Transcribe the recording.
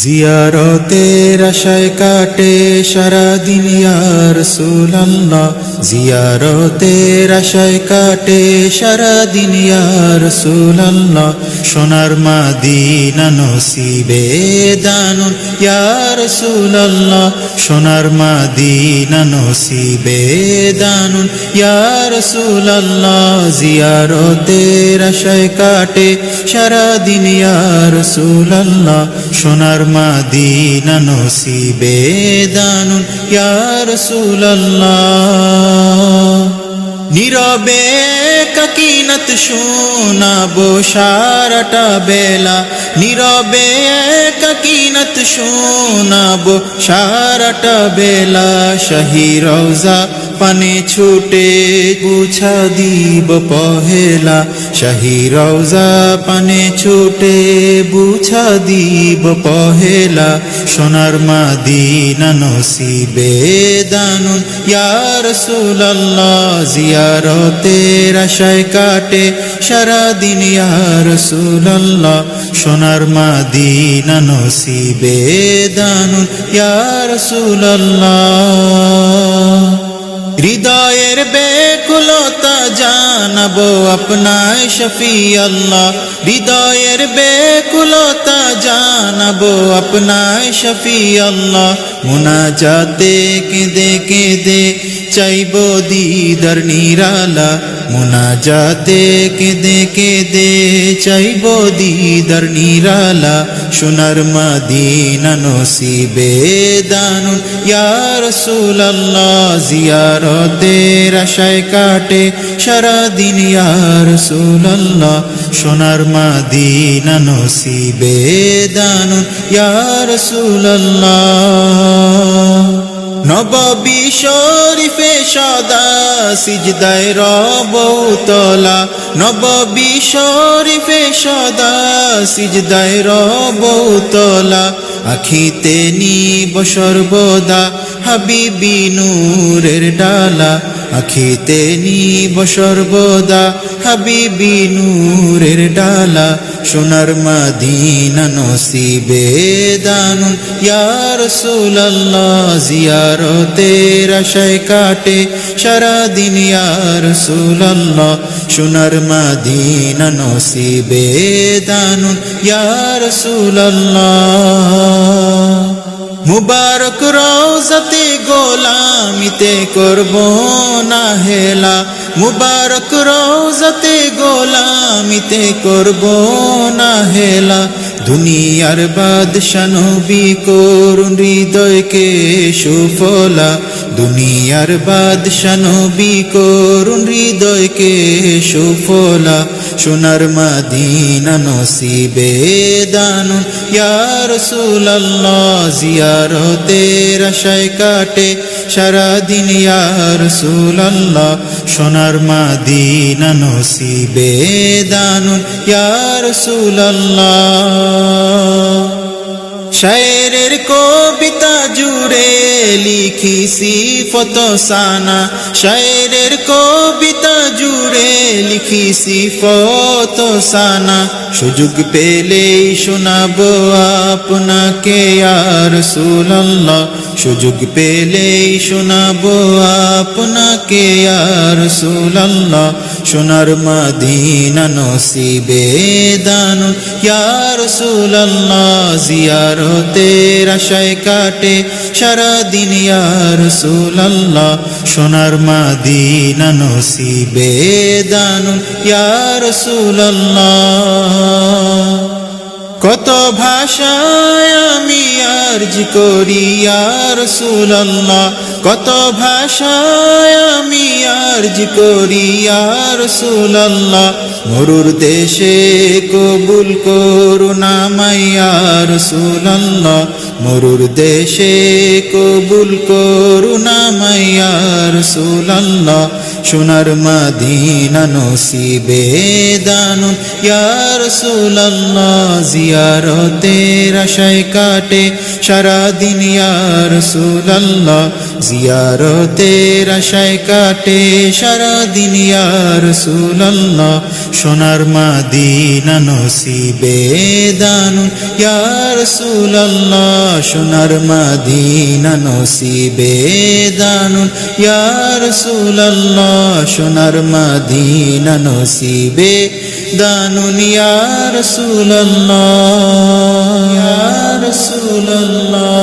জিয়ারতের আশায় কাটে সারাদিন ইয়া রাসূলুল্লাহ, জিয়ারতের আশায় কাটে সারাদিন ইয়া রাসূলুল্লাহ। সোনার মদিনা নসিবে দানুন ইয়া রাসূলুল্লাহ, সোনার মদিনা নসিবে দানুন ইয়া রাসূলুল্লাহ। জিয়ারতের আশায় কাটে সারাদিন ইয়া রাসূলুল্লাহ, সোনার মদিনা নসিবে দানুন ইয়া রাসূলুল্লাহ। নীরবে কাকিনাত শোনাবো সারাটা বেলা, নীরবে কাকিনাত শোনাবো সারাটা বেলা। শাহী রওজা পানে ছুটে বুঝা দিব পহেলা, শাহী রওজা পানে ছুটে বুঝা দিব পহেলা। সোনার মদিনা নসিবে দানুন ইয়া রাসূলুল্লাহ, জিয়ারতের আশায় কাটে সারাদিন ইয়া রাসূলুল্লাহ, সোনার মদিনা নসিবে দানুন ইয়া রাসূলুল্লাহ। হৃদয়ের বেকুলতা জানাবো আপনায় শফি আল্লাহ, হৃদয়ের বেকুলতা জানাবো আপনায় শফি আল্লাহ। মুনাজাতে কেঁদে কেঁদে চাইবো দিদার নিরালা, মুনাজাতে কেঁদে কেঁদে চাইবো দিদার নিরালা। সোনার মদিনা নসিবে দানুন ইয়া রাসূলুল্লাহ, জিয়ারতের আশায় কাটে সারাদিন ইয়া রাসূলুল্লাহ, সোনার মদিনা নসিবে দানুন ইয়া রাসূলুল্লাহ। নববী শরীফে সদা সিজদায় রব তোলা, নববী শরীফে সদা সিজদায় রব তোলা। আখিতে নিব সর্বদা হাবিবি নূরের ডালা, আখিতে নিব সর্বদা হাবিবি নূরের ডালা। সোনার মদিনা নসিবে দানুন ইয়া রাসূলুল্লাহ, জিয়ারতের আশায় কাটে সারাদিন ইয়া রাসূলুল্লাহ, সোনার মদিনা নসিবে দানুন ইয়া রাসূলুল্লাহ। মুবারক রওজাতে গোলামিতে করব না হেলা, মুবারক রওজাতে গোলামিতে করব না হেলা। দুনিয়ার বাদশা নবী করুন হৃদয়কে সুফলা, দুনিয়ার বাদশা নবী করুন হৃদয়কে সুফলা। সোনার মদিনা নসিবে দানুন ইয়া রাসূলুল্লাহ, জিয়ারতের আশায় কাটে সারাদিন ইয়া রাসূলুল্লাহ, সোনার মদিনা নসিবে দানুন ইয়া রাসূলুল্লাহ। শায়েরের কবিতা জুড়ে লিখি সিফত সানা, শায়েরের কবিতা জুড়ে লিখি সিফত সানা। সুযোগ পেলেই শোনাবো আপনাকে ইয়া রাসূলুল্লাহ, সুযোগ পেলেই শোনাবো আপনাকে ইয়া রাসূলুল্লাহ, সোনার মদিনা নসিবে দানুন ইয়া রাসূলুল্লাহ। জিয়ারতের আশায় কাটে সারাদিন ইয়া রাসূলুল্লাহ, সোনার মদিনা নসিবে দানুন ইয়া রাসূলুল্লাহ। কত ভাষায় আমি আরজ করি ইয়া রাসূলুল্লাহ, কত ভাষায় আমি আরজ করি ইয়া রাসূলুল্লাহ। মরুর দেশে কবুল করুন আমায় ইয়া রাসূলুল্লাহ, মরুর দেশে কবুল করুন আমায় ইয়া রাসূলুল্লাহ। সোনার মদিনা নসিবে দানুন ইয়া রাসূলুল্লাহ জিয়ারতের আশায় কাটে সারা দিন ইয়া রাসূলুল্লাহ জিয়ারতের আশায় কাটে সারা দিন ইয়া রাসূলুল্লাহ সোনার মদিনা নসিবে দানুন ইয়া রাসূলুল্লাহ সোনার মদিনা নসিবে দানুন ইয়া রাসূলুল্লাহ সোনার মদিনা নসিবে দানুন ইয়া রাসূলুল্লাহ ইয়া রাসূলুল্লাহ